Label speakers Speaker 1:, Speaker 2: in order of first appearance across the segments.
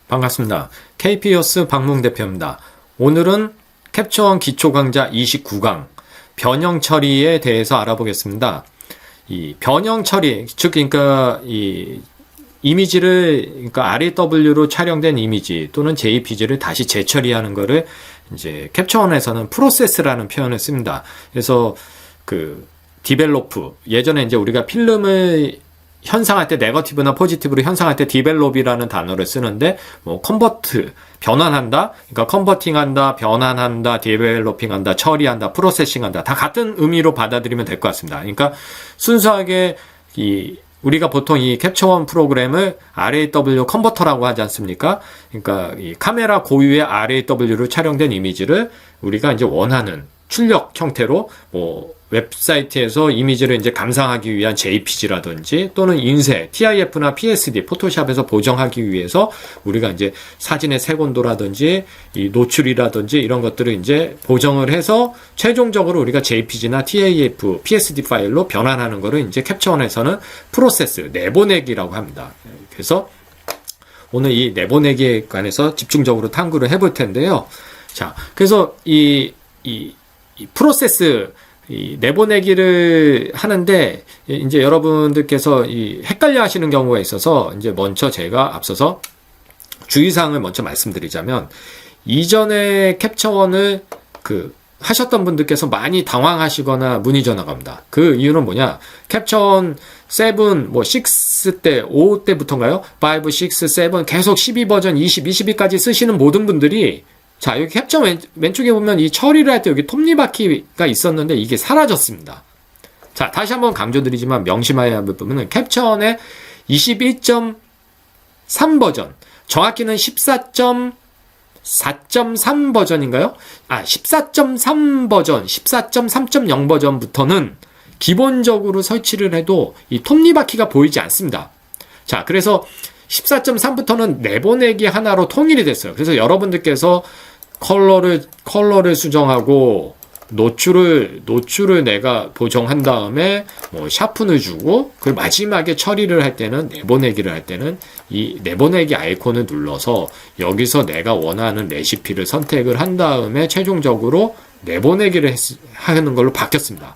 Speaker 1: 반갑습니다. KP이어스 박문 대표입니다. 오늘은 캡처원 기초 강좌 29강 변형 처리에 대해서 알아보겠습니다. 이 변형 처리, 즉 그러니까 이 이미지를 그러니까 RAW로 촬영된 이미지 또는 JPG를 다시 재처리하는 거를 이제 캡처원에서는 프로세스라는 표현을 씁니다. 그래서 그 디벨로프, 예전에 이제 우리가 필름을 현상할 때 네거티브나 포지티브로 현상할 때 디벨롭이라는 단어를 쓰는데 뭐 컨버트, 변환한다, 그러니까 컨버팅한다, 변환한다, 디벨로핑한다, 처리한다, 프로세싱한다 다 같은 의미로 받아들이면 될 것 같습니다. 그러니까 순수하게 우리가 보통 이 캡처원 프로그램을 RAW 컨버터라고 하지 않습니까? 그러니까 이 카메라 고유의 RAW로 촬영된 이미지를 우리가 이제 원하는 출력 형태로 뭐 웹사이트에서 이미지를 이제 감상하기 위한 JPG라든지 또는 인쇄, TIF나 PSD, 포토샵에서 보정하기 위해서 우리가 이제 사진의 색온도라든지 이 노출이라든지 이런 것들을 이제 보정을 해서 최종적으로 우리가 JPG나 TIF, PSD 파일로 변환하는 거를 이제 캡처원에서는 프로세스, 내보내기라고 합니다. 그래서 오늘 이 내보내기에 관해서 집중적으로 탐구를 해볼 텐데요. 자, 그래서 이 프로세스, 이 내보내기를 하는데 이제 여러분들께서 헷갈려 하시는 경우가 있어서 이제 먼저 제가 앞서서 주의사항을 먼저 말씀드리자면, 이전에 캡처원을 하셨던 분들께서 많이 당황하시거나 문의 전화가 옵니다. 그 이유는 뭐냐? 캡처원 7, 뭐 6 때, 5 때부터인가요? 5, 6, 7 계속 12 버전, 20, 22까지 쓰시는 모든 분들이, 자, 여기 캡처 왼쪽에 보면 이 처리를 할 때 여기 톱니바퀴가 있었는데 이게 사라졌습니다. 자, 다시 한번 강조드리지만 명심해야 할 부분은 캡처원의 21.3 버전, 정확히는 14.4.3 버전인가요? 14.3 버전, 14.3.0 버전부터는 기본적으로 설치를 해도 이 톱니바퀴가 보이지 않습니다. 자, 그래서 14.3부터는 내보내기 하나로 통일이 됐어요. 그래서 여러분들께서 컬러를 수정하고 노출을 내가 보정한 다음에 뭐 샤픈을 주고 그 마지막에 처리를 할 때는, 내보내기를 할 때는 이 내보내기 아이콘을 눌러서 여기서 내가 원하는 레시피를 선택을 한 다음에 최종적으로 내보내기를 하는 걸로 바뀌었습니다.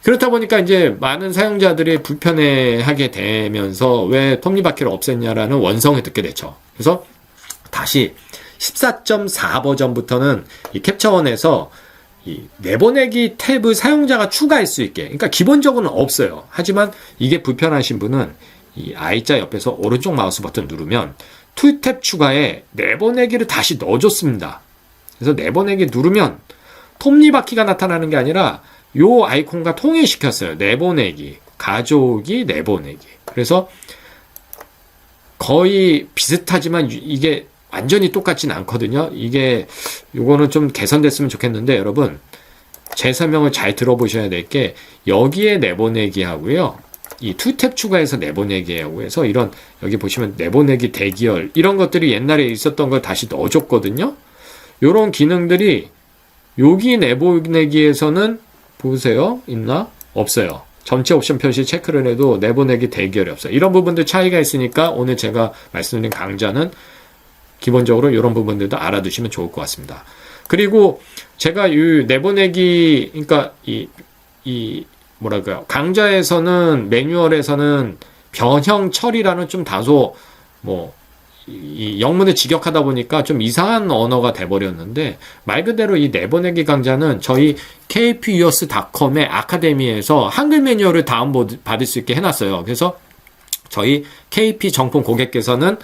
Speaker 1: 그렇다 보니까 이제 많은 사용자들이 불편해하게 되면서 왜 톱니바퀴를 없앴냐라는 원성을 듣게 됐죠. 그래서 다시 14.4 버전부터는 이 캡처원에서 이 내보내기 탭을 사용자가 추가할 수 있게, 그러니까 기본적으로는 없어요. 하지만 이게 불편하신 분은 이 I자 옆에서 오른쪽 마우스 버튼 누르면 툴탭 추가에 내보내기를 다시 넣어줬습니다. 그래서 내보내기 누르면 톱니바퀴가 나타나는 게 아니라 요 아이콘과 통일시켰어요. 내보내기, 가져오기, 내보내기. 그래서 거의 비슷하지만 이게 완전히 똑같진 않거든요. 요거는 좀 개선됐으면 좋겠는데, 여러분, 제 설명을 잘 들어보셔야 될 게, 여기에 내보내기 하고요, 이 툴탭 추가해서 내보내기 하고 해서 이런, 여기 보시면 내보내기 대기열, 이런 것들이 옛날에 있었던 걸 다시 넣어줬거든요. 요런 기능들이 여기 내보내기에서는 보세요. 있나? 없어요. 전체 옵션 표시 체크를 해도 내보내기 대기열이 없어요. 이런 부분들 차이가 있으니까 오늘 제가 말씀드린 강좌는 기본적으로 이런 부분들도 알아두시면 좋을 것 같습니다. 그리고 제가 이 내보내기, 그러니까 뭐랄까요, 강좌에서는, 매뉴얼에서는 변형 처리라는 좀 다소 이 영문을 직역하다 보니까 좀 이상한 언어가 돼버렸는데, 말 그대로 이 내보내기 강좌는 저희 kpviewers.com의 아카데미에서 한글 매뉴얼을 다운받을 수 있게 해놨어요. 그래서 저희 KP 정품 고객께서는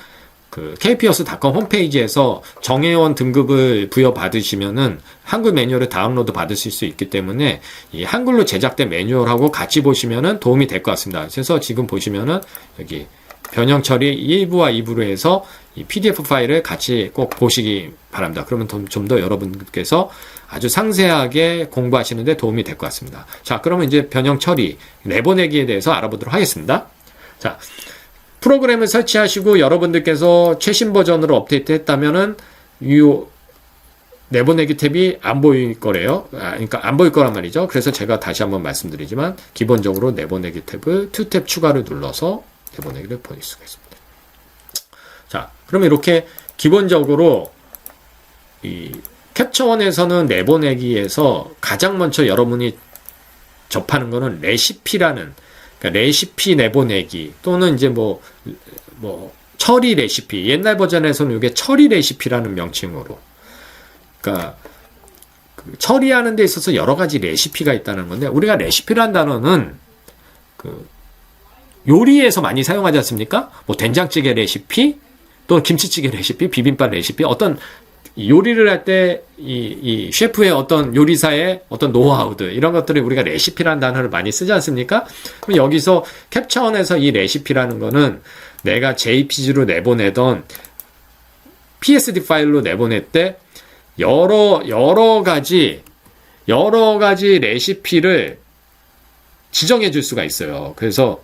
Speaker 1: 그 kpviewers.com 홈페이지에서 정회원 등급을 부여받으시면은 한글 매뉴얼을 다운로드 받으실 수 있기 때문에 이 한글로 제작된 매뉴얼하고 같이 보시면은 도움이 될 것 같습니다. 그래서 지금 보시면은 여기 변형 처리 1부와 2부로 해서 이 PDF 파일을 같이 꼭 보시기 바랍니다. 그러면 좀 더 여러분께서 아주 상세하게 공부하시는데 도움이 될 것 같습니다. 자, 그러면 이제 변형 처리, 내보내기에 대해서 알아보도록 하겠습니다. 자, 프로그램을 설치하시고 여러분들께서 최신 버전으로 업데이트 했다면은 이 내보내기 탭이 안 보일 거래요. 그러니까 안 보일 거란 말이죠. 그래서 제가 다시 한번 말씀드리지만 기본적으로 내보내기 탭을 2탭 추가를 눌러서 내보내기를 보낼 수가 있습니다. 자, 그러면 이렇게 기본적으로 이 캡처원에서는 내보내기에서 가장 먼저 여러분이 접하는 거는 레시피라는, 그러니까 레시피 내보내기 또는 이제 뭐 처리 레시피, 옛날 버전에서는 이게 처리 레시피라는 명칭으로, 그러니까 그 처리하는 데 있어서 여러 가지 레시피가 있다는 건데, 우리가 레시피란 단어는 그 요리에서 많이 사용하지 않습니까? 뭐 된장찌개 레시피, 또는 김치찌개 레시피, 비빔밥 레시피, 어떤 요리를 할 때 이 셰프의 어떤 요리사의 어떤 노하우들, 이런 것들을 우리가 레시피라는 단어를 많이 쓰지 않습니까? 그럼 여기서 캡처원에서 이 레시피라는 거는 내가 JPG로 내보내던 PSD 파일로 내보낼 때 여러 가지 레시피를 지정해 줄 수가 있어요. 그래서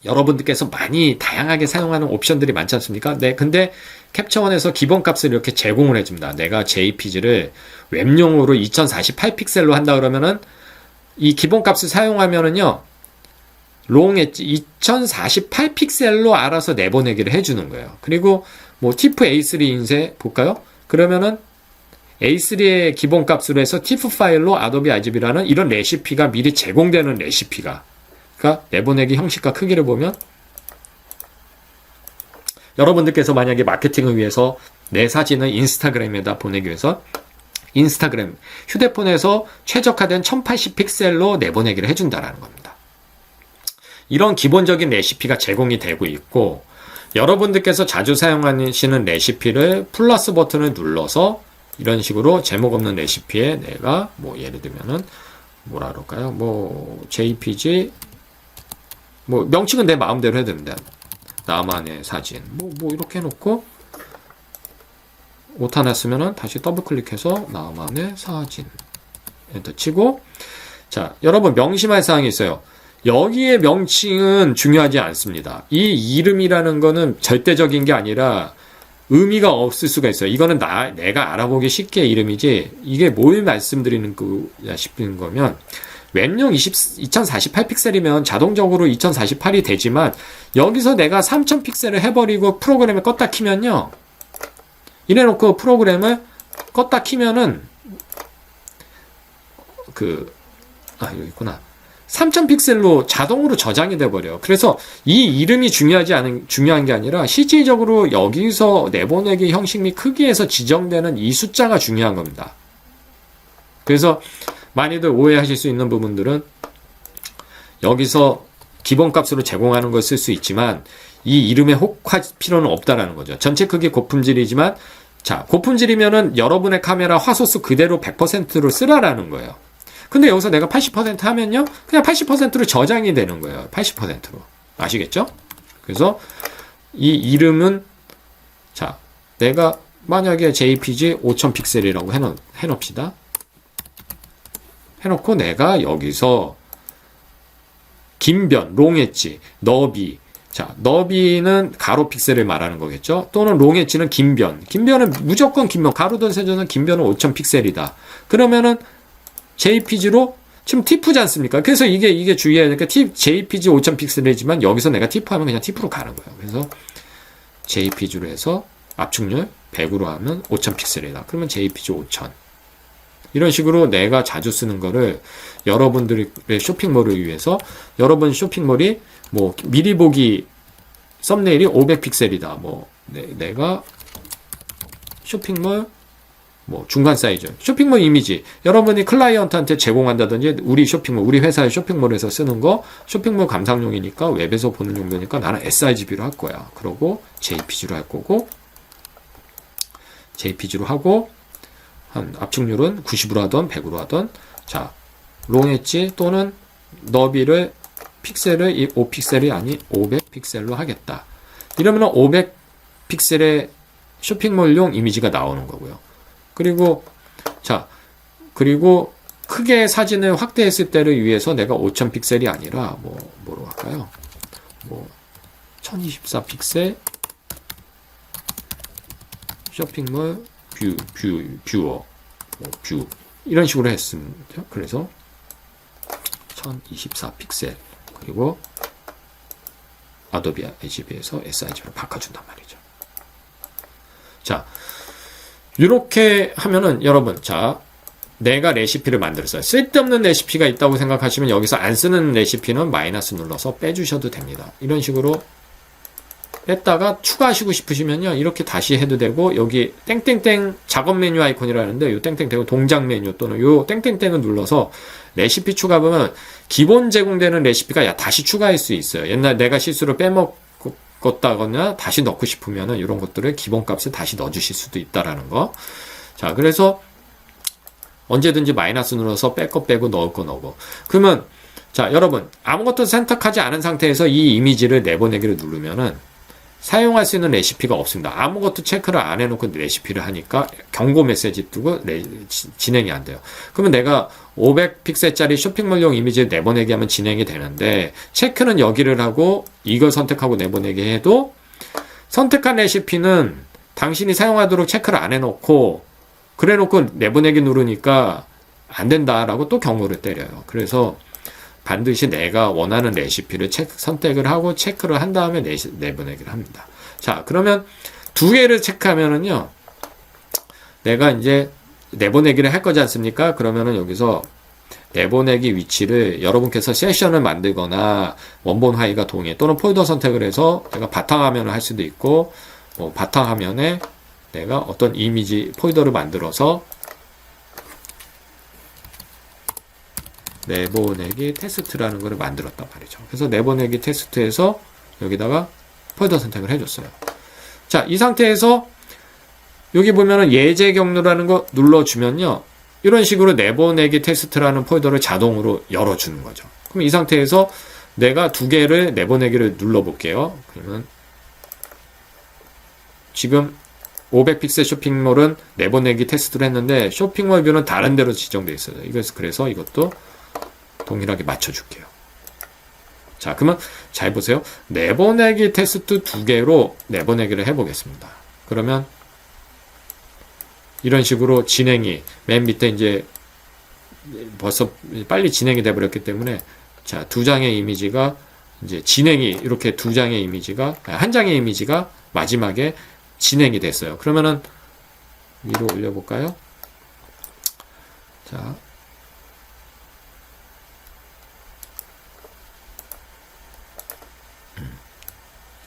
Speaker 1: 여러분들께서 많이 다양하게 사용하는 옵션들이 많지 않습니까? 네, 근데 캡처원에서 기본값을 이렇게 제공을 해줍니다. 내가 JPG를 웹용으로 2048픽셀로 한다 그러면은 이 기본값을 사용하면은요, 롱 엣지 2048픽셀로 알아서 내보내기를 해주는 거예요. 그리고 뭐 TIFF A3 인쇄 볼까요? 그러면은 A3의 기본값으로 해서 TIFF 파일로 아도비 RGB라는 이런 레시피가 미리 제공되는 레시피가, 그러니까 내보내기 형식과 크기를 보면, 여러분들께서 만약에 마케팅을 위해서 내 사진을 인스타그램에다 보내기 위해서 인스타그램 휴대폰에서 최적화된 1080픽셀로 내보내기를 해준다라는 겁니다. 이런 기본적인 레시피가 제공이 되고 있고, 여러분들께서 자주 사용하시는 레시피를 플러스 버튼을 눌러서 이런 식으로 제목 없는 레시피에 내가 뭐 예를 들면은 뭐라 그럴까요? 뭐 JPG 뭐 명칭은 내 마음대로 해도 됩니다. 나만의 사진 뭐 이렇게 해놓고 오타 났으면은 다시 더블 클릭해서 나만의 사진 엔터 치고, 자, 여러분 명심할 사항이 있어요. 여기에 명칭은 중요하지 않습니다. 이 이름이라는 거는 절대적인 게 아니라 의미가 없을 수가 있어요. 이거는 내가 알아보기 쉽게 이름이지, 이게 뭘 말씀드리는 거야 싶은 거면, 웹용 2048픽셀이면 자동적으로 2048이 되지만, 여기서 내가 3000픽셀을 해버리고 프로그램을 껐다 키면요, 이래놓고 프로그램을 껐다 키면은 여기 있구나. 3000픽셀로 자동으로 저장이 돼버려요. 그래서 이 이름이 중요한 게 아니라 실질적으로 여기서 내보내기 형식 및 크기에서 지정되는 이 숫자가 중요한 겁니다. 그래서 많이들 오해하실 수 있는 부분들은 여기서 기본값으로 제공하는 걸 쓸 수 있지만 이 이름에 혹할 필요는 없다라는 거죠. 전체 크기 고품질이지만, 자, 고품질이면은 여러분의 카메라 화소수 그대로 100%로 쓰라라는 거예요. 근데 여기서 내가 80% 하면요, 그냥 80%로 저장이 되는 거예요. 80%로. 아시겠죠? 그래서 이 이름은, 자, 내가 만약에 JPG 5000픽셀이라고 해놓읍시다. 해놓고 내가 여기서 긴변, 롱 엣지, 너비, 자, 너비는 가로 픽셀을 말하는 거겠죠? 또는 롱 엣지는 긴변. 긴변은 무조건 긴변, 가로든 세로든 긴변은 5000픽셀이다. 그러면은 JPG로 지금 TIFF지 않습니까? 그래서 이게 주의해야 되니까 JPG 5000픽셀이지만 여기서 내가 TIFF 하면 그냥 TIFF로 가는 거예요. 그래서 JPG로 해서 압축률 100으로 하면 5000픽셀이다. 그러면 JPG 5000. 이런 식으로 내가 자주 쓰는 거를 여러분들의 쇼핑몰을 위해서, 여러분 쇼핑몰이 뭐 미리 보기 썸네일이 500픽셀이다. 뭐 내가 쇼핑몰 뭐 중간 사이즈 쇼핑몰 이미지 여러분이 클라이언트한테 제공한다든지, 우리 쇼핑몰, 우리 회사의 쇼핑몰에서 쓰는 거 쇼핑몰 감상용이니까 웹에서 보는 용도니까 나는 sRGB로 할 거야. 그러고 JPG로 할 거고, JPG로 하고 한 압축률은 90으로 하던 100으로 하던, 자, 롱 엣지 또는 너비를 픽셀을 5픽셀이 아닌 500픽셀로 하겠다. 이러면 500픽셀의 쇼핑몰용 이미지가 나오는 거고요. 그리고 크게 사진을 확대했을 때를 위해서 내가 5000픽셀이 아니라 뭐로 할까요? 1024픽셀 쇼핑몰 뷰어 뷰 이런 식으로 했습니다. 그래서 1024픽셀 그리고 아도비 RGB에서 sRGB로 바꿔준단 말이죠. 자, 이렇게 하면은 여러분, 자, 내가 레시피를 만들었어요. 쓸데없는 레시피가 있다고 생각하시면 여기서 안 쓰는 레시피는 마이너스 눌러서 빼주셔도 됩니다. 이런 식으로 뺐다가 추가하시고 싶으시면요, 이렇게 다시 해도 되고, 여기 땡땡땡 작업 메뉴 아이콘이라는데 요 땡땡땡은 동작 메뉴 또는 요 땡땡땡을 눌러서 레시피 추가 보면 기본 제공되는 레시피가 다시 추가할 수 있어요. 옛날 내가 실수로 빼먹었다거나 다시 넣고 싶으면은 이런 것들을 기본값을 다시 넣어주실 수도 있다라는 거. 자, 그래서 언제든지 마이너스 눌러서 뺄 거 빼고 넣을 거 넣고. 그러면 자, 여러분 아무것도 선택하지 않은 상태에서 이 이미지를 내보내기를 누르면은 사용할 수 있는 레시피가 없습니다. 아무것도 체크를 안 해놓고 레시피를 하니까 경고 메시지 뜨고 진행이 안 돼요. 그러면 내가 500픽셀짜리 쇼핑몰용 이미지를 내보내기 하면 진행이 되는데, 체크는 여기를 하고 이걸 선택하고 내보내기 해도 선택한 레시피는 당신이 사용하도록 체크를 안 해놓고 그래놓고 내보내기 누르니까 안 된다라고 또 경고를 때려요. 그래서 반드시 내가 원하는 레시피를 선택을 하고 체크를 한 다음에 내보내기를 합니다. 자, 그러면 두 개를 체크하면은요, 내가 이제 내보내기를 할 거지 않습니까? 그러면은 여기서 내보내기 위치를 여러분께서 세션을 만들거나 원본 파일과 동의 또는 폴더 선택을 해서 내가 바탕화면을 할 수도 있고, 바탕화면에 내가 어떤 이미지 폴더를 만들어서 내보내기 테스트라는 것을 만들었단 말이죠. 그래서 내보내기 테스트에서 여기다가 폴더 선택을 해줬어요. 자, 이 상태에서 여기 보면은 예제 경로라는 거 눌러주면요, 이런 식으로 내보내기 테스트라는 폴더를 자동으로 열어주는 거죠. 그럼 이 상태에서 내가 두 개를 내보내기를 눌러볼게요. 그러면 지금 500픽셀 쇼핑몰은 내보내기 테스트를 했는데 쇼핑몰 뷰는 다른 데로 지정되어 있어요. 그래서 이것도 동일하게 맞춰줄게요. 자, 그러면 잘 보세요. 내보내기 테스트 두 개로 내보내기를 해보겠습니다. 그러면 이런 식으로 진행이 맨 밑에 이제 벌써 빨리 진행이 돼버렸기 때문에, 자, 두 장의 이미지가 이제 진행이 이렇게 두 장의 이미지가, 한 장의 이미지가 마지막에 진행이 됐어요. 그러면은 위로 올려볼까요? 자,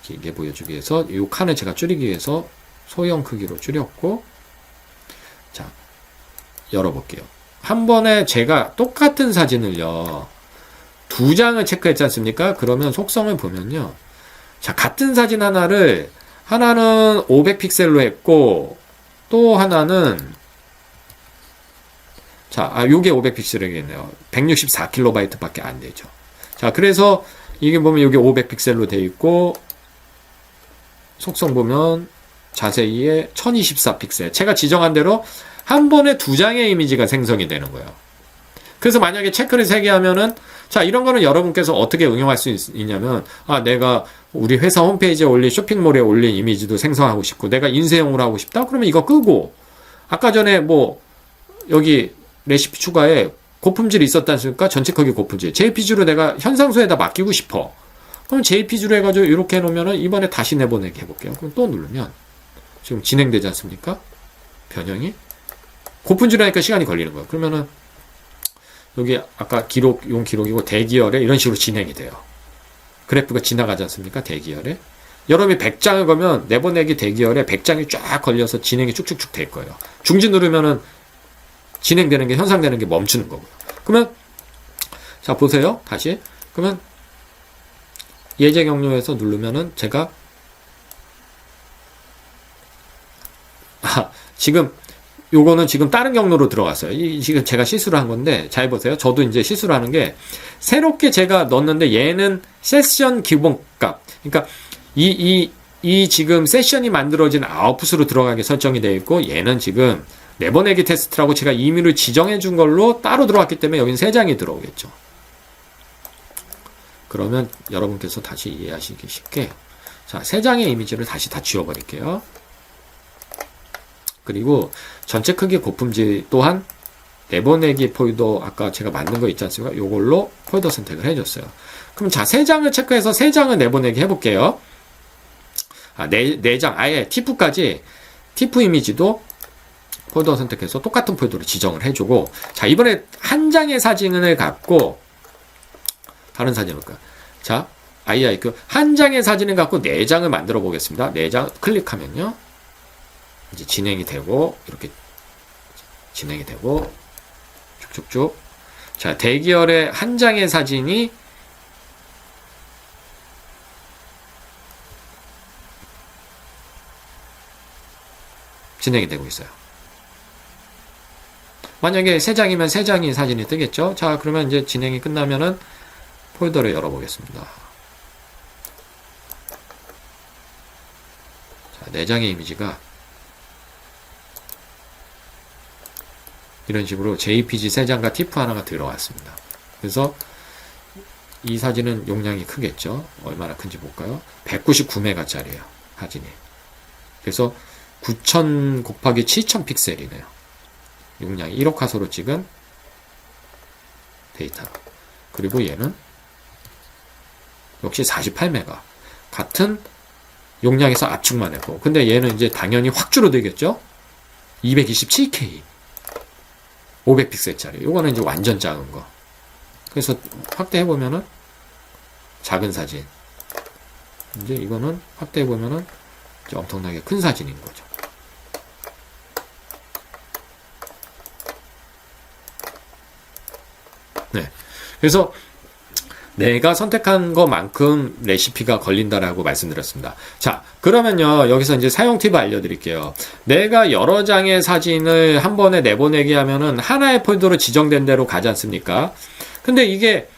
Speaker 1: 길게 보여주기 위해서 이 칸을 제가 줄이기 위해서 소형 크기로 줄였고, 자, 열어볼게요. 한 번에 제가 똑같은 사진을요, 두 장을 체크했지 않습니까? 그러면 속성을 보면요, 자, 같은 사진 하나는 500픽셀로 했고, 또 하나는, 자, 요게 500픽셀이겠네요. 164KB 밖에 안 되죠. 자, 그래서 이게 보면 여기 500픽셀로 돼 있고, 속성 보면 자세히에 1024픽셀. 제가 지정한 대로 한 번에 두 장의 이미지가 생성이 되는 거예요. 그래서 만약에 체크를 3개 하면은, 자, 이런 거는 여러분께서 어떻게 응용할 수 있냐면, 내가 우리 회사 홈페이지에 올린 쇼핑몰에 올린 이미지도 생성하고 싶고, 내가 인쇄용으로 하고 싶다? 그러면 이거 끄고, 아까 전에 여기 레시피 추가에 고품질이 있었지 않습니까? 전체 크기 고품질. JPG로 내가 현상소에다 맡기고 싶어. 그럼 JPG로 해가지고 이렇게 해놓으면은 이번에 다시 내보내기 해볼게요. 그럼 또 누르면 지금 진행되지 않습니까? 변형이. 고품질로 하니까 시간이 걸리는 거예요. 그러면은 여기 아까 용 기록이고 대기열에 이런 식으로 진행이 돼요. 그래프가 지나가지 않습니까? 대기열에. 여러분이 100장을 거면 내보내기 대기열에 100장이 쫙 걸려서 진행이 쭉쭉쭉 될 거예요. 중지 누르면은 진행되는 게, 현상되는 게 멈추는 거고요. 그러면, 자, 보세요. 다시. 그러면, 예제 경로에서 누르면은 제가, 지금, 요거는 지금 다른 경로로 들어갔어요. 지금 제가 실수를 한 건데, 잘 보세요. 저도 이제 실수를 하는 게, 새롭게 제가 넣었는데, 얘는 세션 기본값. 그러니까, 이 지금 세션이 만들어진 아웃풋으로 들어가게 설정이 되어 있고, 얘는 지금 내보내기 테스트라고 제가 임의로 지정해 준 걸로 따로 들어왔기 때문에 여기는 3장이 들어오겠죠. 그러면 여러분께서 다시 이해하시기 쉽게, 자, 3장의 이미지를 다시 다 지워버릴게요. 그리고 전체 크기 고품질 또한 내보내기 폴더 아까 제가 만든 거 있지 않습니까? 요걸로 폴더 선택을 해줬어요. 그럼 자, 3장을 체크해서 3장을 내보내기 해볼게요. 4장, 아예 티프까지 TIFF 이미지도 폴더 선택해서 똑같은 폴더로 지정을 해주고, 자, 이번에 한 장의 사진을 갖고, 다른 사진을 볼까요? 자, IIQ. 한 장의 사진을 갖고 4장을 만들어 보겠습니다. 4장 클릭하면요. 이제 진행이 되고, 이렇게 진행이 되고, 쭉쭉쭉. 자, 대기열의 한 장의 사진이 진행이 되고 있어요. 만약에 3장이면 3장이 사진이 뜨겠죠? 자, 그러면 이제 진행이 끝나면은 폴더를 열어보겠습니다. 자, 4장의 이미지가 이런 식으로 JPG 3장과 TIFF 하나가 들어왔습니다. 그래서 이 사진은 용량이 크겠죠? 얼마나 큰지 볼까요? 199메가짜리예요, 사진이. 그래서 9000 곱하기 7000 픽셀이네요. 용량이 1억 화소로 찍은 데이터. 그리고 얘는 역시 48메가. 같은 용량에서 압축만 했고. 근데 얘는 이제 당연히 확 줄어들겠죠? 227K. 500픽셀짜리. 요거는 이제 완전 작은 거. 그래서 확대해보면은 작은 사진. 이제 이거는 확대해보면은 엄청나게 큰 사진인 거죠. 네. 그래서 내가 선택한 것만큼 레시피가 걸린다라고 말씀드렸습니다. 자, 그러면요, 여기서 이제 사용 팁을 알려드릴게요. 내가 여러 장의 사진을 한 번에 내보내기 하면은 하나의 폴더로 지정된 대로 가지 않습니까? 근데 이게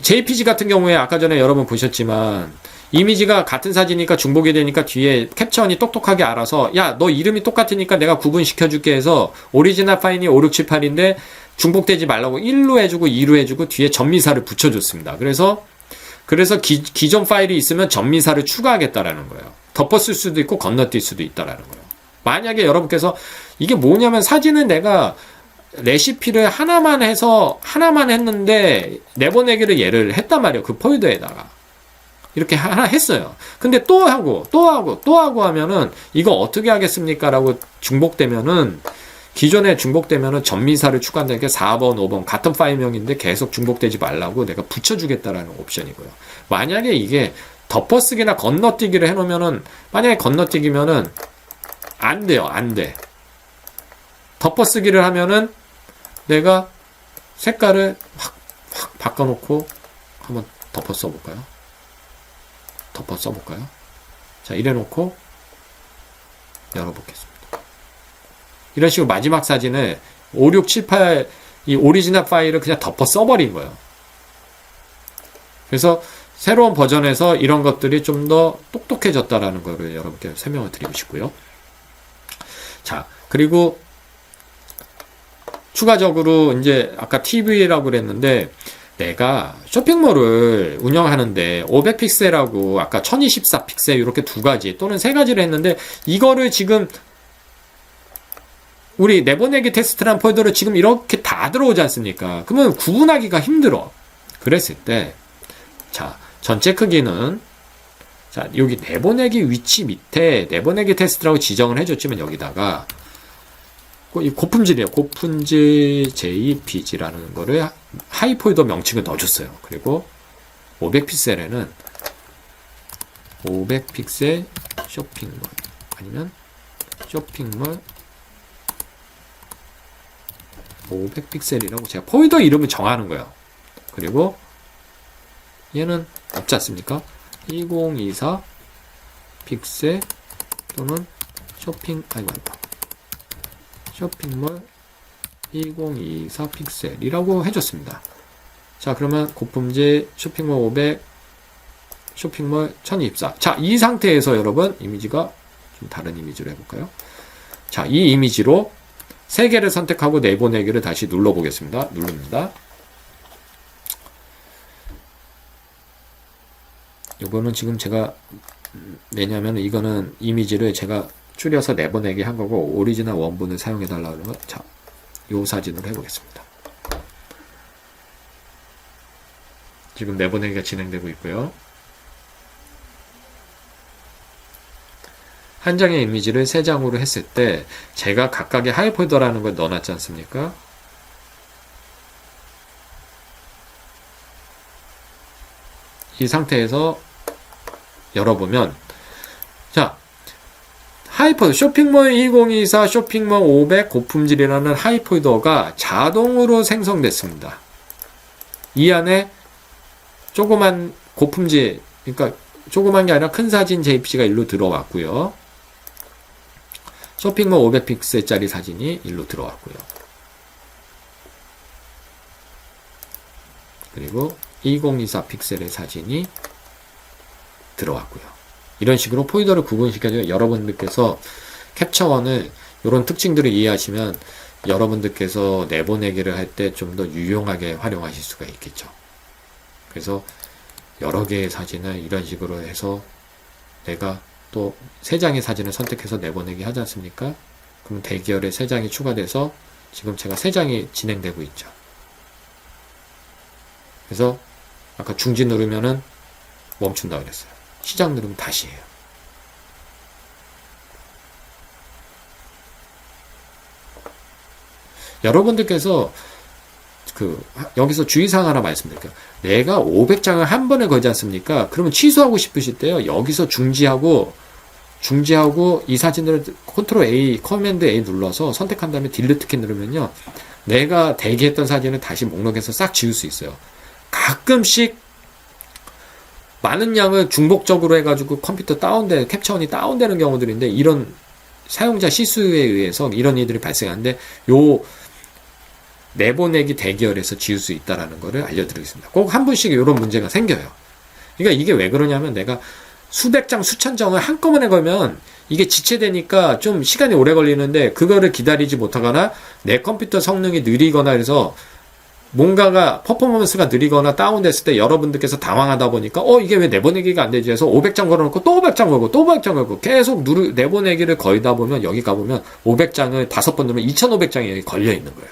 Speaker 1: JPG 같은 경우에 아까 전에 여러분 보셨지만 이미지가 같은 사진이니까 중복이 되니까 뒤에 캡처원이 똑똑하게 알아서 야, 너 이름이 똑같으니까 내가 구분시켜줄게 해서 오리지널 파일이 5678인데 중복되지 말라고 1로 해주고 2로 해주고 뒤에 전미사를 붙여줬습니다. 그래서 기존 파일이 있으면 전미사를 추가하겠다라는 거예요. 덮었을 수도 있고 건너뛸 수도 있다라는 거예요. 만약에 여러분께서 이게 뭐냐면 사진은 내가 레시피를 하나만 했는데 내보내기를 얘를 했단 말이에요. 그 폴더에다가. 이렇게 하나 했어요. 근데 또 하고 하면은 이거 어떻게 하겠습니까? 라고 중복되면은 기존에 중복되면은 전미사를 추가한다는 게 4번, 5번 같은 파일명인데 계속 중복되지 말라고 내가 붙여주겠다라는 옵션이고요. 만약에 이게 덮어쓰기나 건너뛰기를 해놓으면은 만약에 건너뛰기면은 안 돼요. 안 돼. 덮어쓰기를 하면은 내가 색깔을 확 바꿔놓고 한번 덮어 써볼까요? 자, 이래놓고 열어보겠습니다. 이런 식으로 마지막 사진을 5, 6, 7, 8 이 오리지널 파일을 그냥 덮어 써버린 거예요. 그래서 새로운 버전에서 이런 것들이 좀 더 똑똑해졌다라는 거를 여러분께 설명을 드리고 싶고요. 자, 그리고 추가적으로 이제 아까 TV라고 그랬는데 내가 쇼핑몰을 운영하는데 500픽셀하고 아까 1024픽셀 이렇게 2가지 또는 3가지를 했는데 이거를 지금 우리 내보내기 테스트란 폴더로 지금 이렇게 다 들어오지 않습니까? 그러면 구분하기가 힘들어. 그랬을 때, 자, 전체 크기는, 자, 여기 내보내기 위치 밑에 내보내기 테스트라고 지정을 해줬지만 여기다가, 이 고품질이에요. 고품질 JPG라는 거를 하이 폴더 명칭을 넣어줬어요. 그리고 500픽셀에는 500픽셀 쇼핑몰 아니면 쇼핑몰 500픽셀이라고 제가 폴더 이름을 정하는 거예요. 그리고 얘는 없지 않습니까? 2024 픽셀 또는 쇼핑몰 2024 픽셀이라고 해줬습니다. 자, 그러면 고품질 쇼핑몰 500 쇼핑몰 1024. 자, 이 상태에서 여러분 이미지가 좀 다른 이미지로 해볼까요? 자, 이 이미지로 3개를 선택하고 내보내기를 다시 눌러보겠습니다. 누릅니다. 이거는 지금 제가 왜냐면 이거는 이미지를 제가 줄여서 내보내기 한 거고 오리지널 원본을 사용해 달라고 거. 자, 요 사진으로 해보겠습니다. 지금 내보내기가 진행되고 있고요. 한 장의 이미지를 세 장으로 했을 때 제가 각각의 하이 폴더라는 걸 넣어놨지 않습니까? 이 상태에서 열어보면 자, 하이폴더 쇼핑몰 2024 쇼핑몰 500 고품질이라는 하이폴더가 자동으로 생성됐습니다. 이 안에 조그만 고품질, 그러니까 조그만 게 아니라 큰 사진 JPG가 일로 들어왔고요. 쇼핑몰 500픽셀짜리 사진이 일로 들어왔고요. 그리고 2024 픽셀의 사진이 들어왔고요. 이런 식으로 폴더를 구분시켜서 여러분들께서 캡처원을 이런 특징들을 이해하시면 여러분들께서 내보내기를 할 때 좀 더 유용하게 활용하실 수가 있겠죠. 그래서 여러 개의 사진을 이런 식으로 해서 내가 또 3장의 사진을 선택해서 내보내기 하지 않습니까? 그럼 대기열에 3장이 추가돼서 지금 제가 3장이 진행되고 있죠. 그래서 아까 중지 누르면은 멈춘다 그랬어요. 시작 누르면 다시 해요. 여러분들께서 여기서 주의사항 하나 말씀드릴게요. 내가 500장을 한 번에 걸지 않습니까? 그러면 취소하고 싶으실 때요. 여기서 중지하고 이 사진들을 컨트롤 A, 커맨드 A 눌러서 선택한 다음에 딜리트 키 누르면요. 내가 대기했던 사진을 다시 목록에서 싹 지울 수 있어요. 가끔씩 많은 양을 중복적으로 해가지고 컴퓨터 캡처원이 다운되는 경우들인데 이런 사용자 실수에 의해서 이런 일들이 발생하는데 요 내보내기 대기열에서 지울 수 있다는 것을 알려드리겠습니다. 꼭 한 분씩 이런 문제가 생겨요. 그러니까 이게 왜 그러냐면 내가 수백 장, 수천 장을 한꺼번에 걸면 이게 지체되니까 좀 시간이 오래 걸리는데 그거를 기다리지 못하거나 내 컴퓨터 성능이 느리거나 해서 뭔가가 퍼포먼스가 느리거나 다운됐을 때 여러분들께서 당황하다 보니까 이게 왜 내보내기가 안 되지 해서 500장 걸어놓고 또 500장 걸고 또 500장 걸고 계속 내보내기를 걸다 보면 여기 가보면 500장을 5번 누르면 2500장이 여기 걸려 있는 거예요.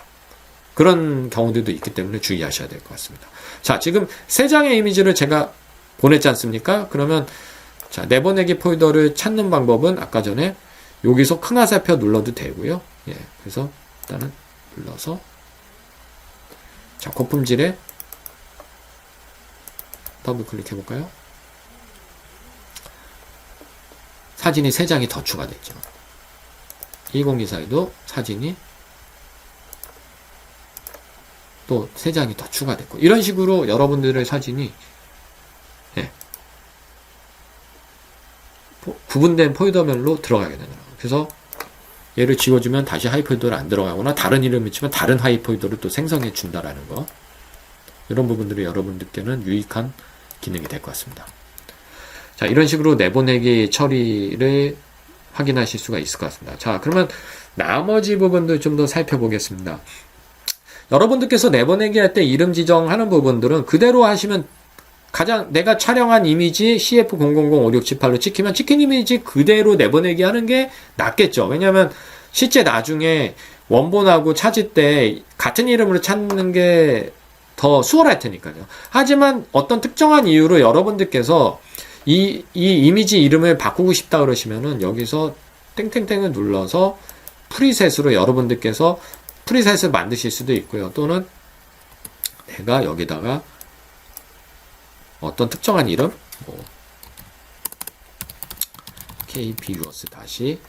Speaker 1: 그런 경우들도 있기 때문에 주의하셔야 될 것 같습니다. 자, 지금 3장의 이미지를 제가 보냈지 않습니까? 그러면 자, 내보내기 폴더를 찾는 방법은 아까 전에 여기서 큰 화살표 눌러도 되고요. 예, 그래서 일단은 눌러서 자, 고품질에 더블 클릭해 볼까요? 사진이 3장이 더 추가됐죠. 2024에도 사진이 또 3장이 더 추가됐고 이런 식으로 여러분들의 사진이 구분된 폴더별로 들어가게 되는 거예요. 그래서 얘를 지워주면 다시 하이 폴더를 안 들어가거나 다른 이름을 치면 다른 하이 폴더를 또 생성해 준다라는 거. 이런 부분들이 여러분들께는 유익한 기능이 될 것 같습니다. 자, 이런 식으로 내보내기 처리를 확인하실 수가 있을 것 같습니다. 자, 그러면 나머지 부분도 좀 더 살펴보겠습니다. 여러분들께서 내보내기 할 때 이름 지정하는 부분들은 그대로 하시면 가장 내가 촬영한 이미지 CF00056778로 찍히면 찍힌 이미지 그대로 내보내기 하는 게 낫겠죠. 왜냐하면 실제 나중에 원본하고 찾을 때 같은 이름으로 찾는 게 더 수월할 테니까요. 하지만 어떤 특정한 이유로 여러분들께서 이 이미지 이름을 바꾸고 싶다 그러시면은 여기서 땡땡땡을 눌러서 프리셋으로 여러분들께서 프리셋을 만드실 수도 있고요. 또는 내가 여기다가 어떤 특정한 이름, kviewers 다시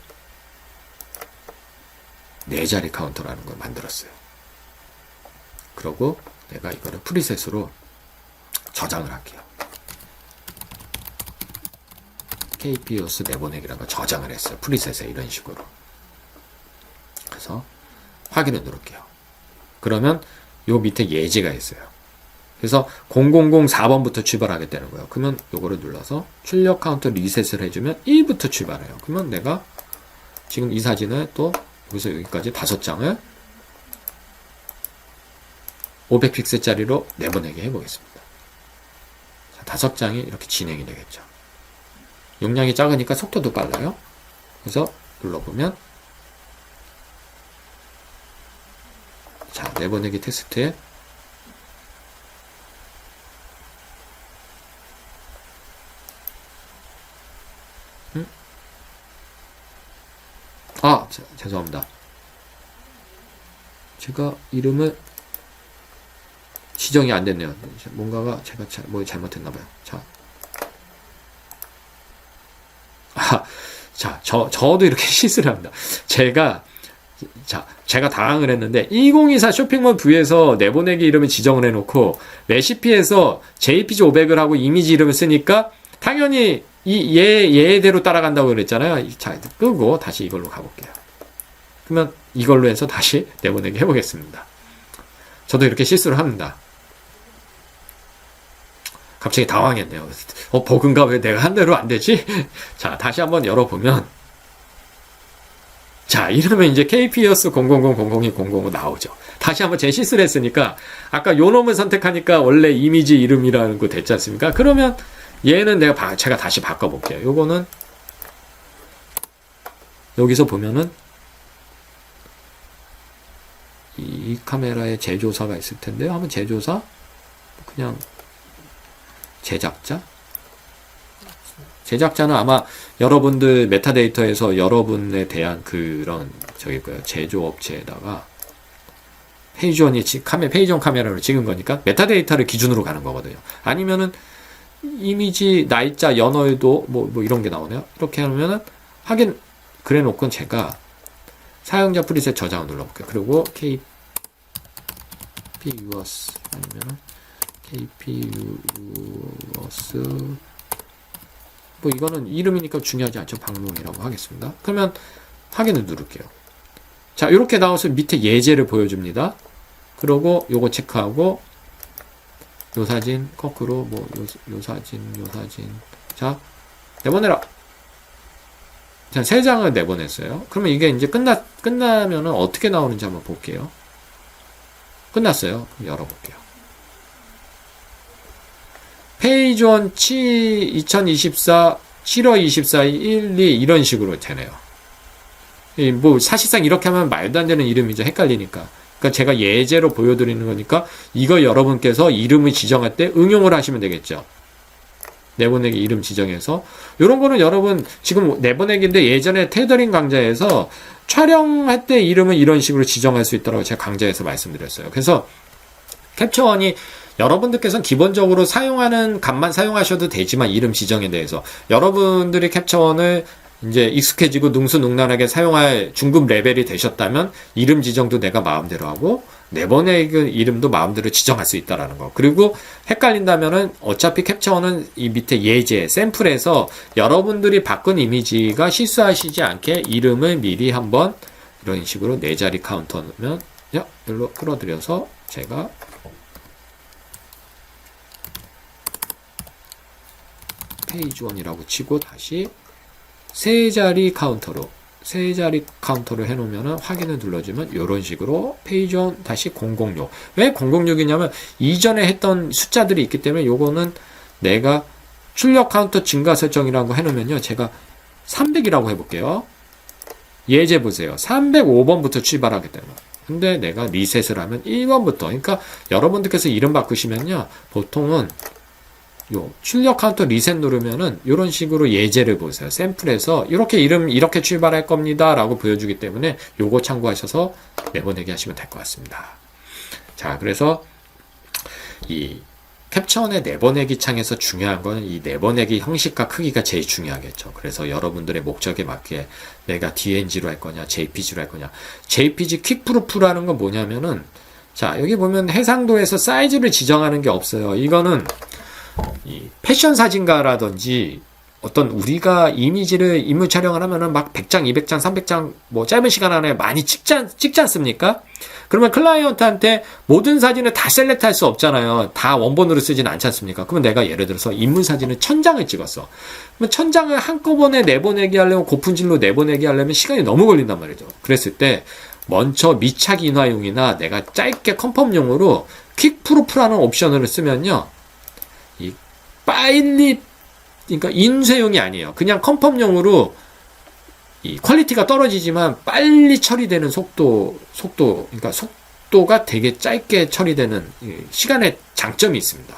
Speaker 1: 4자리 카운터라는 걸 만들었어요. 그러고 내가 이거를 프리셋으로 저장을 할게요. kviewers 내보내기라는 걸 저장을 했어요. 프리셋에 이런 식으로. 그래서 확인을 누를게요. 그러면 요 밑에 예지가 있어요. 그래서 0004번부터 출발하게 되는 거예요. 그러면 요거를 눌러서 출력 카운터 리셋을 해주면 1부터 출발해요. 그러면 내가 지금 이 사진을 또 여기서 여기까지 5장을 500픽셀짜리로 내보내게 해보겠습니다. 자, 5장이 이렇게 진행이 되겠죠. 용량이 작으니까 속도도 빨라요. 그래서 눌러보면 자, 내보내기 테스트에 죄송합니다. 제가 이름을 지정이 안 됐네요. 뭔가가 제가 뭐 잘못했나봐요. 저도 이렇게 실수를 합니다. 제가 당황을 했는데 2024 쇼핑몰 V에서 내보내기 이름을 지정을 해놓고 레시피에서 JPG 500을 하고 이미지 이름을 쓰니까 당연히 얘대로 따라간다고 그랬잖아요. 자, 끄고 다시 이걸로 가볼게요. 그러면 이걸로 해서 다시 내보내기 해보겠습니다. 저도 이렇게 실수를 합니다. 갑자기 당황했네요. 버그인가? 왜 내가 한 대로 안 되지? 자, 다시 한번 열어보면, 자, 이러면 이제 KPS 00000200 나오죠. 다시 한번 제 실수를 했으니까, 아까 요 놈을 선택하니까 원래 이미지 이름이라는 거 됐지 않습니까? 그러면 얘는 제가 다시 바꿔볼게요. 요거는, 여기서 보면은, 이 카메라에 제조사가 있을 텐데요. 한번 제조사, 그냥, 제작자는 아마 여러분들 메타데이터에서 여러분에 대한 그런 제조업체에다가 페이지원이 페이지원 카메라로 찍은 거니까 메타데이터를 기준으로 가는 거거든요. 아니면은 이미지, 날짜, 연월도 뭐 이런 게 나오네요. 이렇게 하면은 하긴 그래 놓고 제가 사용자 프리셋 저장을 눌러볼게요. 그리고 KP Viewers 아니면은 KP Viewers 뭐 이거는 이름이니까 중요하지 않죠. 방문이라고 하겠습니다. 그러면 확인을 누를게요. 자, 이렇게 나와서 밑에 예제를 보여줍니다. 그러고 요거 체크하고 요 사진 거꾸로 요 사진 자, 내보내라. 자, 3장을 내보냈어요. 그러면 이게 이제 끝나면은 어떻게 나오는지 한번 볼게요. 끝났어요. 그럼 열어볼게요. 페이지원 2024 7월 24일 1, 2 이런 식으로 되네요. 뭐 사실상 이렇게 하면 말도 안 되는 이름이죠. 헷갈리니까. 그러니까 제가 예제로 보여드리는 거니까 이거 여러분께서 이름을 지정할 때 응용을 하시면 되겠죠. 내보내기 이름 지정해서 이런 거는 여러분 지금 내보내기인데 예전에 테더링 강좌에서 촬영할 때 이름은 이런 식으로 지정할 수 있다고 제가 강좌에서 말씀드렸어요. 그래서 캡처원이 여러분들께서는 기본적으로 사용하는 값만 사용하셔도 되지만 이름 지정에 대해서 여러분들이 캡처원을 이제 익숙해지고 능수능란하게 사용할 중급 레벨이 되셨다면 이름 지정도 내가 마음대로 하고 내보내기 이름도 마음대로 지정할 수 있다라는 거. 그리고 헷갈린다면은 어차피 캡처원은 이 밑에 예제 샘플에서 여러분들이 바꾼 이미지가 실수하시지 않게 이름을 미리 한번 이런 식으로 4자리 카운터면 여기로 끌어들여서 제가 페이지 1이라고 치고 다시 3자리 카운터로 해놓으면 확인을 눌러주면 이런 식으로 페이지 1 다시 006. 왜 006이냐면 이전에 했던 숫자들이 있기 때문에 요거는 내가 출력 카운터 증가 설정이라는 거 해놓으면요. 제가 300이라고 해볼게요. 예제 보세요. 305번부터 출발하기 때문에. 근데 내가 리셋을 하면 1번부터. 그러니까 여러분들께서 이름 바꾸시면요. 보통은 요 출력 카운터 리셋 누르면은 이런 식으로 예제를 보세요. 샘플에서 이렇게 이름 이렇게 출발할 겁니다 라고 보여주기 때문에 요거 참고하셔서 내보내기 하시면 될 것 같습니다. 자, 그래서 이 캡처원의 내보내기 창에서 중요한 거는 이 내보내기 형식과 크기가 제일 중요하겠죠. 그래서 여러분들의 목적에 맞게 내가 DNG로 할 거냐 JPG로 할 거냐. JPG 퀵프루프라는 건 뭐냐면은 자, 여기 보면 해상도에서 사이즈를 지정하는 게 없어요. 이거는 이 패션 사진가라든지 어떤 우리가 이미지를 인물 촬영을 하면은 막 100장, 200장, 300장 뭐 짧은 시간 안에 많이 찍지 않습니까? 그러면 클라이언트한테 모든 사진을 다 셀렉트 할 수 없잖아요. 다 원본으로 쓰지는 않지 않습니까? 그러면 내가 예를 들어서 인물 사진을 1000장을 찍었어. 그러면 1000장을 한꺼번에 내보내기 하려면 고품질로 내보내기 하려면 시간이 너무 걸린단 말이죠. 그랬을 때 먼저 미착 인화용이나 내가 짧게 컨펌용으로 퀵프루프라는 옵션을 쓰면요. 이 빨리 그러니까 인쇄용이 아니에요. 그냥 컨펌용으로 이 퀄리티가 떨어지지만 빨리 처리되는 그러니까 속도가 되게 짧게 처리되는 시간의 장점이 있습니다.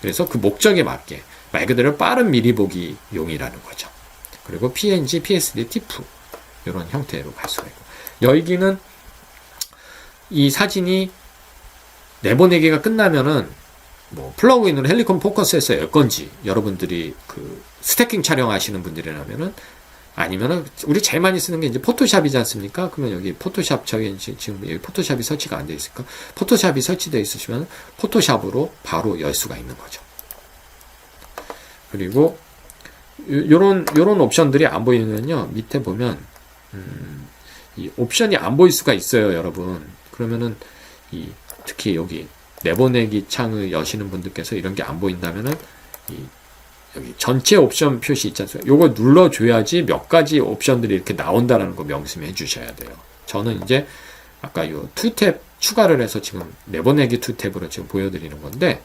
Speaker 1: 그래서 그 목적에 맞게 말 그대로 빠른 미리 보기용이라는 거죠. 그리고 PNG, PSD, TIFF 이런 형태로 갈 수가 있고, 여기는 이 사진이 내보내기가 끝나면은 뭐 플러그인으로 헬리콤 포커스에서 열 건지, 여러분들이 그 스태킹 촬영하시는 분들이라면은, 아니면은 우리 제일 많이 쓰는 게 이제 포토샵이지 않습니까? 그러면 여기 포토샵, 저기 지금 여기 포토샵이 설치가 안 돼 있을까? 포토샵이 설치되어 있으시면 포토샵으로 바로 열 수가 있는 거죠. 그리고 요런 옵션들이 안 보이면요, 밑에 보면 이 옵션이 안 보일 수가 있어요, 여러분. 그러면은 특히 여기 내보내기 창을 여시는 분들께서 이런 게 안 보인다면은 여기 전체 옵션 표시 있지 않습니까? 요거 눌러줘야지 몇 가지 옵션들이 이렇게 나온다는 거 명심해 주셔야 돼요. 저는 이제 아까 요 2탭 추가를 해서 지금 내보내기 2탭으로 지금 보여드리는 건데,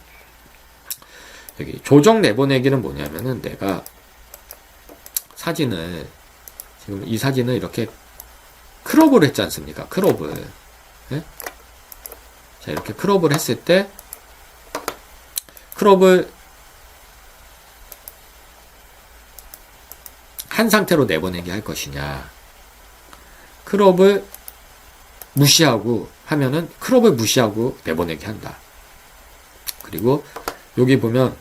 Speaker 1: 여기 조정 내보내기는 뭐냐면은, 내가 사진을, 지금 이 사진을 이렇게 크롭을 했지 않습니까? 크롭을. 네? 자, 이렇게 크롭을 했을 때, 크롭을 한 상태로 내보내기 할 것이냐, 크롭을 무시하고 하면은 크롭을 무시하고 내보내기 한다. 그리고 여기 보면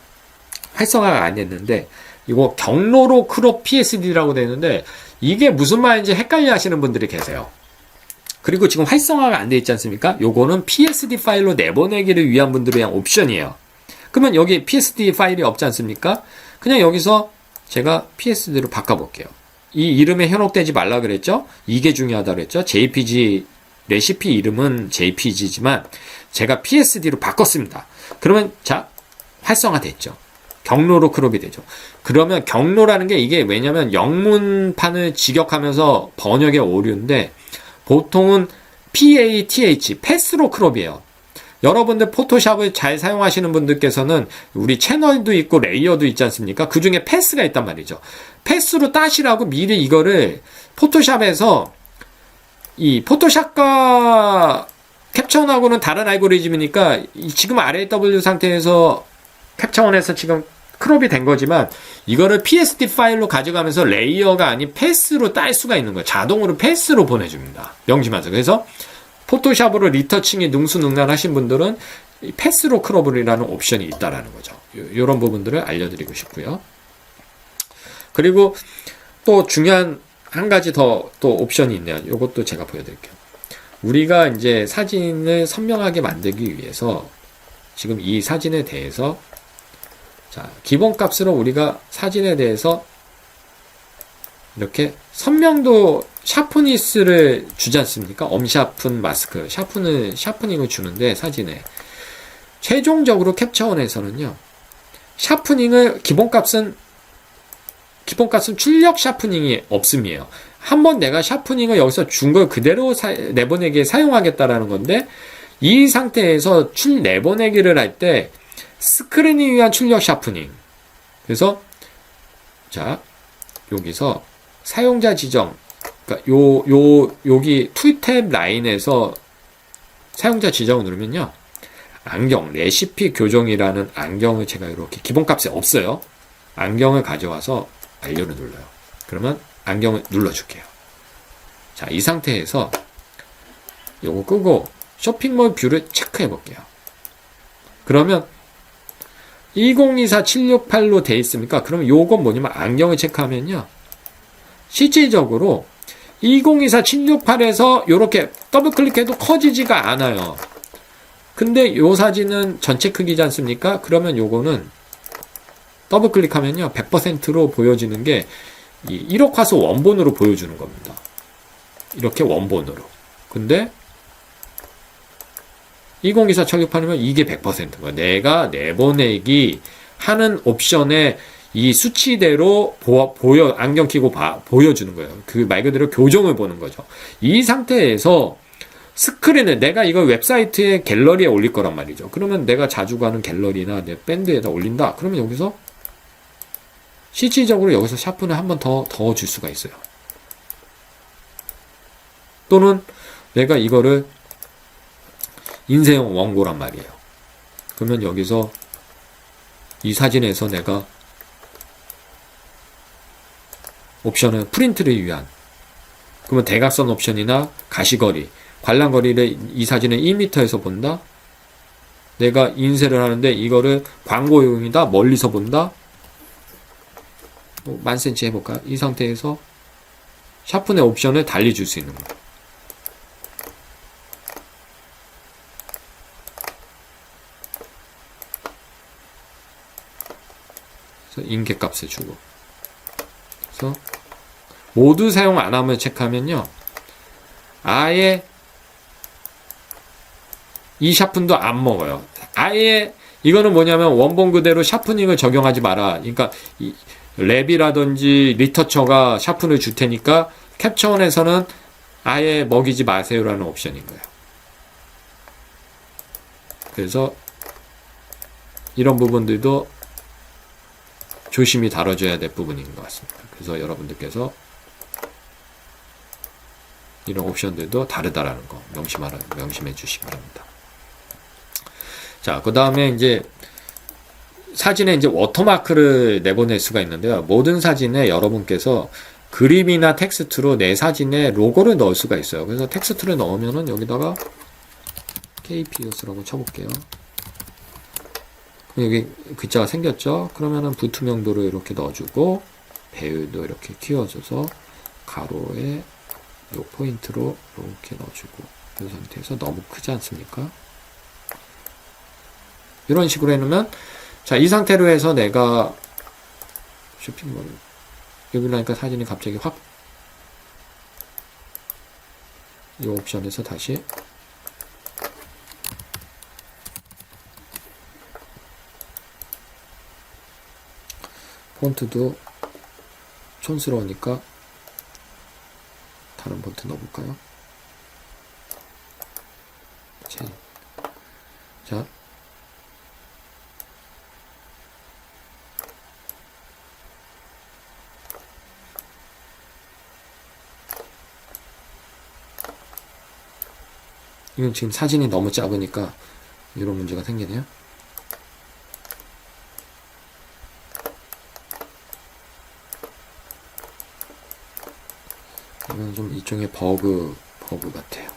Speaker 1: 활성화가 안 됐는데, 이거 경로로 크롭 PSD라고 되어 있는데, 이게 무슨 말인지 헷갈려 하시는 분들이 계세요. 그리고 지금 활성화가 안 돼 있지 않습니까? 요거는 PSD 파일로 내보내기를 위한 분들을 위한 옵션이에요. 그러면 여기 PSD 파일이 없지 않습니까? 그냥 여기서 제가 PSD로 바꿔볼게요. 이 이름에 현혹되지 말라 그랬죠? 이게 중요하다 그랬죠? JPG 레시피 이름은 JPG지만 제가 PSD로 바꿨습니다. 그러면 자, 활성화 됐죠. 경로로 크롭이 되죠. 그러면 경로라는 게, 이게 왜냐면 영문판을 직역하면서 번역의 오류인데, 보통은 PATH, 패스로 크롭이에요. 여러분들 포토샵을 잘 사용하시는 분들께서는 우리 채널도 있고 레이어도 있지 않습니까? 그 중에 패스가 있단 말이죠. 패스로 따시라고 미리 이거를 포토샵에서, 이 포토샵과 캡처원하고는 다른 알고리즘이니까 지금 RAW 상태에서 캡처원에서 지금 크롭이 된 거지만, 이거를 PSD 파일로 가져가면서 레이어가 아닌 패스로 딸 수가 있는 거예요. 자동으로 패스로 보내줍니다. 명심하세요. 그래서 포토샵으로 리터칭이 능수능란하신 분들은 패스로 크롭이라는 옵션이 있다라는 거죠. 이런 부분들을 알려드리고 싶고요. 그리고 또 중요한 한 가지 더 또 옵션이 있네요. 이것도 제가 보여드릴게요. 우리가 이제 사진을 선명하게 만들기 위해서 지금 이 사진에 대해서, 자, 기본값으로 우리가 사진에 대해서 이렇게 선명도 샤프니스를 주지 않습니까? 엄샤픈 마스크, 샤프닝을 주는데, 사진에 최종적으로 캡처원에서는요, 샤프닝을 기본값은 출력 샤프닝이 없음이에요. 한번 내가 샤프닝을 여기서 준 걸 그대로 내보내기에 사용하겠다라는 건데, 이 상태에서 내보내기를 할 때 스크린을 위한 출력 샤프닝. 그래서 자, 여기서 사용자 지정, 그러니까 여기 툴탭 라인에서 사용자 지정을 누르면요, 안경 레시피 교정이라는 안경을 제가 이렇게 기본값이 없어요. 안경을 가져와서 완료를 눌러요. 그러면 안경을 눌러줄게요. 자, 이 상태에서 요거 끄고 쇼핑몰 뷰를 체크해 볼게요. 그러면 2024768로 돼 있습니까? 그러면 요건 뭐냐면, 안경을 체크하면요, 실질적으로 2024768에서 요렇게 더블 클릭해도 커지지가 않아요. 근데 요 사진은 전체 크기지 않습니까? 그러면 요거는 더블 클릭하면요 100%로 보여지는 게 이 1억 화소 원본으로 보여주는 겁니다. 이렇게 원본으로. 근데 2024768이면 이게 100%인 거야. 내가 내보내기 하는 옵션에 이 수치대로 안경 끼고 보여주는 거예요. 그 말 그대로 교정을 보는 거죠. 이 상태에서 스크린을, 내가 이걸 웹사이트에 갤러리에 올릴 거란 말이죠. 그러면 내가 자주 가는 갤러리나 내 밴드에다 올린다. 그러면 여기서 실질적으로 여기서 샤프를 한 번 더 줄 수가 있어요. 또는 내가 이거를 인쇄용 원고란 말이에요. 그러면 여기서 이 사진에서 내가 옵션은 프린트를 위한 그러면 대각선 옵션이나 가시거리, 관람거리를 이 사진은 1m에서 본다. 내가 인쇄를 하는데 이거를 광고용이다. 멀리서 본다. 10,000cm 해볼까? 이 상태에서 샤픈의 옵션을 달리 줄 수 있는 거예요. 그래서 인계값을 주고. 그래서 모두 사용 안 하면 체크하면요. 아예 이 샤픈도 안 먹어요. 아예 이거는 뭐냐면 원본 그대로 샤프닝을 적용하지 마라. 그러니까 이 랩이라든지 리터처가 샤픈을 줄 테니까 캡처원에서는 아예 먹이지 마세요라는 옵션인 거예요. 그래서 이런 부분들도 조심히 다뤄줘야 될 부분인 것 같습니다. 그래서 여러분들께서 이런 옵션들도 다르다라는 거 명심해 주시기 바랍니다. 자, 그 다음에 이제 사진에 이제 워터마크를 내보낼 수가 있는데요. 모든 사진에 여러분께서 그림이나 텍스트로 내 사진에 로고를 넣을 수가 있어요. 그래서 텍스트를 넣으면은 여기다가 KPOS라고 쳐볼게요. 여기 글자가 생겼죠? 그러면은 부투명도를 이렇게 넣어주고 배율도 이렇게 키워줘서 가로에 요 포인트로 이렇게 넣어주고 이 상태에서 너무 크지 않습니까? 이런 식으로 해놓으면 자, 이 상태로 해서 내가 쇼핑몰 여기 나니까 사진이 갑자기 확 이 옵션에서 다시 폰트도 촌스러우니까 다른 폰트 넣어볼까요? 자, 이건 지금 사진이 너무 작으니까 이런 문제가 생기네요. 이건 좀 일종의 버그 같아요.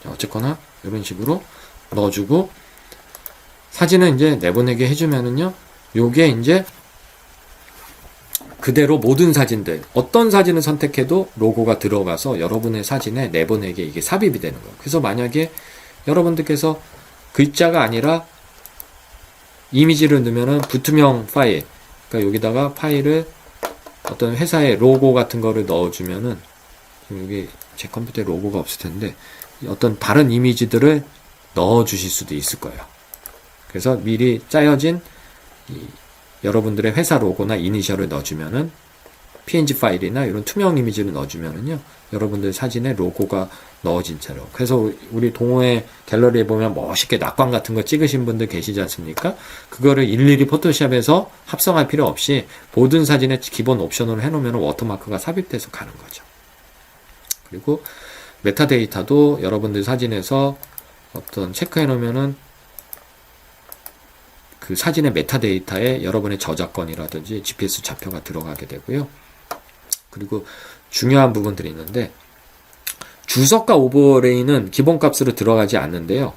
Speaker 1: 자, 어쨌거나 이런 식으로 넣어주고 사진을 이제 내보내게 해주면은요, 요게 이제 그대로 모든 사진들, 어떤 사진을 선택해도 로고가 들어가서 여러분의 사진에 내보내게 이게 삽입이 되는 거예요. 그래서 만약에 여러분들께서 글자가 아니라 이미지를 넣으면은 부투명 파일, 그러니까 여기다가 파일을 어떤 회사의 로고 같은 거를 넣어주면은, 지금 여기 제 컴퓨터에 로고가 없을 텐데, 어떤 다른 이미지들을 넣어주실 수도 있을 거예요. 그래서 미리 짜여진 여러분들의 회사 로고나 이니셜을 넣어주면은 PNG 파일이나 이런 투명 이미지를 넣어주면은요, 여러분들 사진에 로고가 넣어진 채로. 그래서 우리 동호회 갤러리에 보면 멋있게 낙광 같은 거 찍으신 분들 계시지 않습니까? 그거를 일일이 포토샵에서 합성할 필요 없이 모든 사진에 기본 옵션으로 해놓으면 워터마크가 삽입돼서 가는 거죠. 그리고 메타데이터도 여러분들 사진에서 어떤 체크해 놓으면은 그 사진의 메타데이터에 여러분의 저작권이라든지 GPS 좌표가 들어가게 되고요. 그리고 중요한 부분들이 있는데, 주석과 오버레이는 기본값으로 들어가지 않는데요.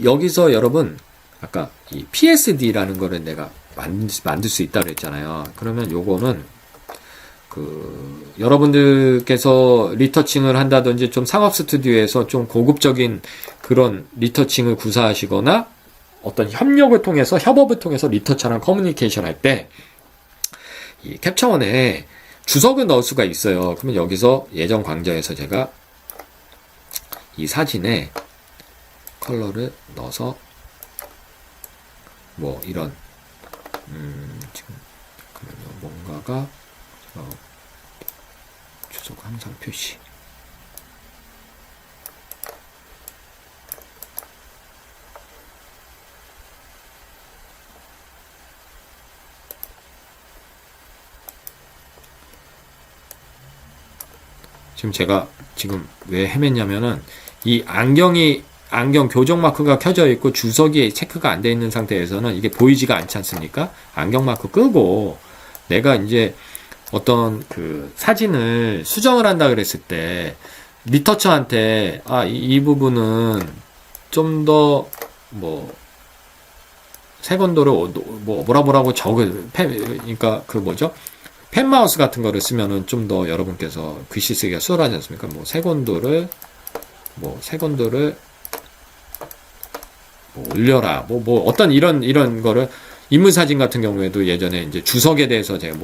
Speaker 1: 여기서 여러분, 아까 이 PSD라는 거를 내가 만들 수 있다고 그랬잖아요. 그러면 요거는 여러분들께서 리터칭을 한다든지 좀 상업 스튜디오에서 좀 고급적인 그런 리터칭을 구사하시거나 어떤 협력을 통해서, 협업을 통해서 리터처랑 커뮤니케이션 할 때 이 캡처원에 주석을 넣을 수가 있어요. 그러면 여기서 예전 강좌에서 제가 이 사진에 컬러를 넣어서 뭐 이런 지금 뭔가가 주석 항상 표시, 지금 제가 지금 왜 헤맸냐면은 이 안경이 안경 교정 마크가 켜져 있고 주석이 체크가 안 돼 있는 상태에서는 이게 보이지가 않지 않습니까? 안경 마크 끄고 내가 이제 어떤 그 사진을 수정을 한다 그랬을 때 리터처한테 이 부분은 좀 더 뭐 세건도를 뭐라고 그러니까 그 뭐죠? 펜마우스 같은 거를 쓰면은 좀 더 여러분께서 글씨 쓰기가 수월하지 않습니까? 세건도를 올려라. 어떤 이런 거를 인물사진 같은 경우에도 예전에 이제 주석에 대해서 제가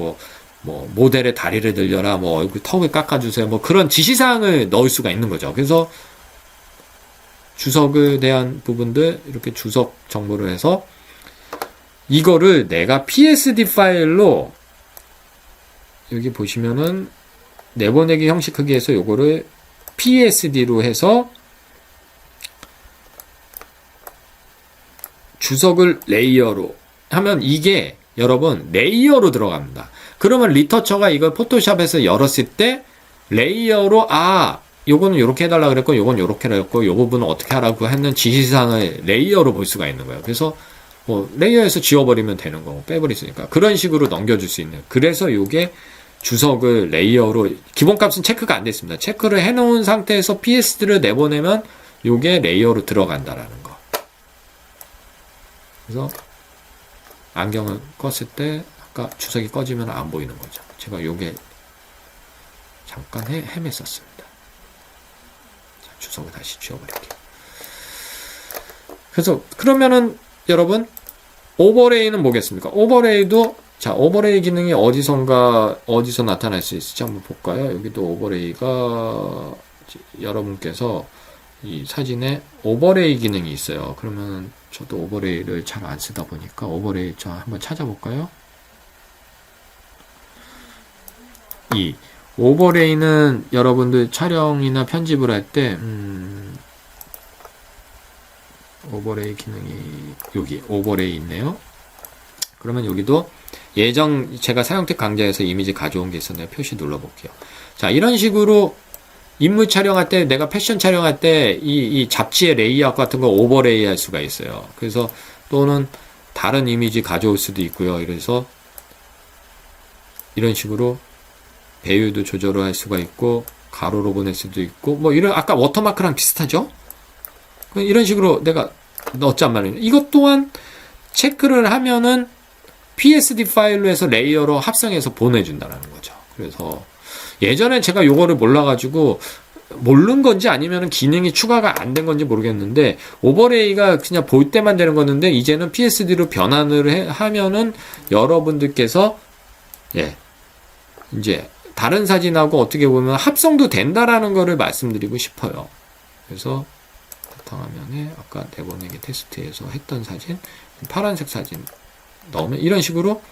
Speaker 1: 모델의 다리를 늘려라, 얼굴 턱을 깎아주세요. 그런 지시사항을 넣을 수가 있는 거죠. 그래서 주석에 대한 부분들, 이렇게 주석 정보를 해서 이거를 내가 PSD 파일로 여기 보시면은 내보내기 형식 크기에서 요거를 PSD로 해서 주석을 레이어로 하면 이게 여러분 레이어로 들어갑니다. 그러면 리터처가 이걸 포토샵에서 열었을 때 레이어로 요거는 요렇게 해달라 그랬고 요건 요렇게 해놨고 요 부분은 어떻게 하라고 했는 지시사항을 레이어로 볼 수가 있는 거예요. 그래서 레이어에서 지워버리면 되는 거고 빼버리니까 그런 식으로 넘겨줄 수 있는. 그래서 요게 주석을 레이어로 기본값은 체크가 안 됐습니다. 체크를 해놓은 상태에서 PSD를 내보내면 요게 레이어로 들어간다라는 거. 그래서 안경을 껐을 때 아까 주석이 꺼지면 안 보이는 거죠. 제가 요게 잠깐 헤맸었습니다. 자, 주석을 다시 지워버릴게요. 그래서 그러면은 여러분 오버레이는 뭐겠습니까? 오버레이도 오버레이 기능이 어디서 나타날 수 있을지 한번 볼까요? 여기도 오버레이가 여러분께서 이 사진에 오버레이 기능이 있어요. 그러면 저도 오버레이를 잘 안 쓰다 보니까 오버레이 한번 찾아볼까요? 이 오버레이는 여러분들 촬영이나 편집을 할 때 오버레이 기능이 여기 오버레이 있네요. 그러면 여기도 예정 제가 사용팁 강좌에서 이미지 가져온 게 있었는데 표시 눌러볼게요. 자, 이런 식으로 인물 촬영할 때 내가 패션 촬영할 때 이 잡지의 레이아웃 같은 거 오버레이 할 수가 있어요. 그래서 또는 다른 이미지 가져올 수도 있고요. 이래서 이런 식으로 배율도 조절을 할 수가 있고 가로로 보낼 수도 있고 이런 아까 워터마크랑 비슷하죠? 이런 식으로 내가 넣었단 말이에요. 이것 또한 체크를 하면은 PSD 파일로 해서 레이어로 합성해서 보내준다는 거죠. 그래서 예전에 제가 요거를 몰라가지고 모르는 건지 아니면 기능이 추가가 안 된 건지 모르겠는데 오버레이가 그냥 볼 때만 되는 거였는데 이제는 PSD로 변환을 하면은 여러분들께서 이제 다른 사진하고 어떻게 보면 합성도 된다라는 거를 말씀드리고 싶어요. 그래서 바탕화면에 아까 내보내기 테스트에서 했던 사진 파란색 사진 넣으면 이런 식으로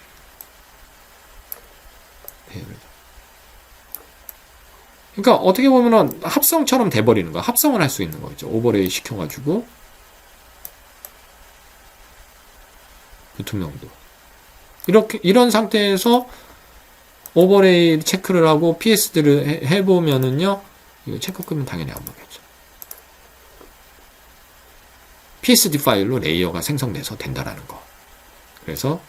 Speaker 1: 그러니까 어떻게 보면은 합성처럼 돼버리는 거야. 합성을 할 수 있는 거죠. 오버레이 시켜가지고 투명도 이런 상태에서 오버레이 체크를 하고 PSD를 해보면은요, 이거 체크 끄면 당연히 안 보겠죠. PSD 파일로 레이어가 생성돼서 된다라는 거. 그래서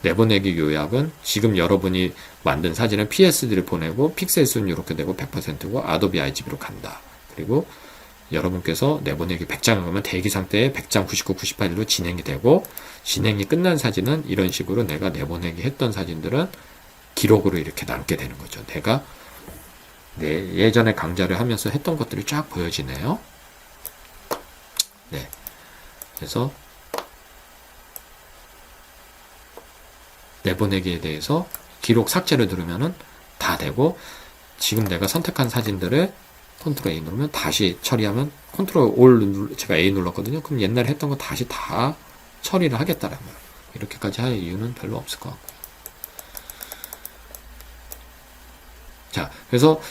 Speaker 1: 내보내기 요약은 지금 여러분이 만든 사진을 PSD를 보내고 픽셀 수는 이렇게 되고 100%고 아도비 RGB로 간다. 그리고 여러분께서 내보내기 100장을 하면 대기 상태에 100장 99, 98일로 진행이 되고 진행이 끝난 사진은 이런 식으로 내가 내보내기 했던 사진들은 기록으로 이렇게 남게 되는 거죠. 내가 예전에 강좌를 하면서 했던 것들이 쫙 보여지네요. 네. 그래서 내보내기에 대해서 기록 삭제를 누르면은 다 되고 지금 내가 선택한 사진들을 컨트롤 A 누르면 다시 처리하면 컨트롤 올 제가 A 눌렀거든요. 그럼 옛날에 했던 거 다시 다 처리를 하겠다라는 거예요. 이렇게까지 할 이유는 별로 없을 것 같고요. 자, 그래서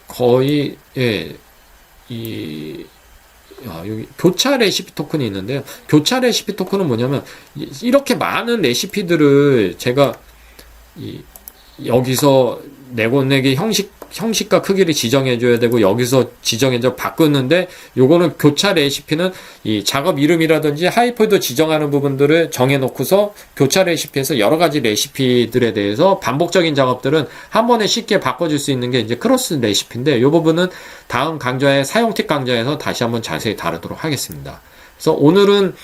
Speaker 1: 거의 여기 교차 레시피 토큰이 있는데요. 교차 레시피 토큰은 뭐냐면 이렇게 많은 레시피들을 제가 여기서 내보내기 형식 형식과 크기를 지정해줘야 되고 여기서 지정해줘 바꾸는데 요거는 교차 레시피는 이 작업 이름이라든지 하이폴더 지정하는 부분들을 정해놓고서 교차 레시피에서 여러 가지 레시피들에 대해서 반복적인 작업들은 한 번에 쉽게 바꿔줄 수 있는 게 이제 크로스 레시피인데 요 부분은 다음 강좌의 사용 팁 강좌에서 다시 한번 자세히 다루도록 하겠습니다. 그래서 오늘은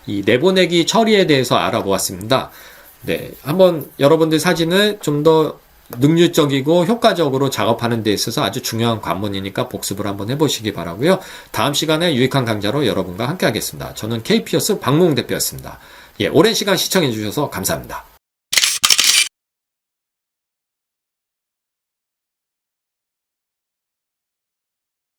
Speaker 1: 이 내보내기 처리에 대해서 알아보았습니다. 네, 한번 여러분들 사진을 좀 더 능률적이고 효과적으로 작업하는 데 있어서 아주 중요한 관문이니까 복습을 한번 해보시기 바라고요. 다음 시간에 유익한 강좌로 여러분과 함께 하겠습니다. 저는 KPOS 박무웅 대표였습니다. 예, 오랜 시간 시청해 주셔서 감사합니다.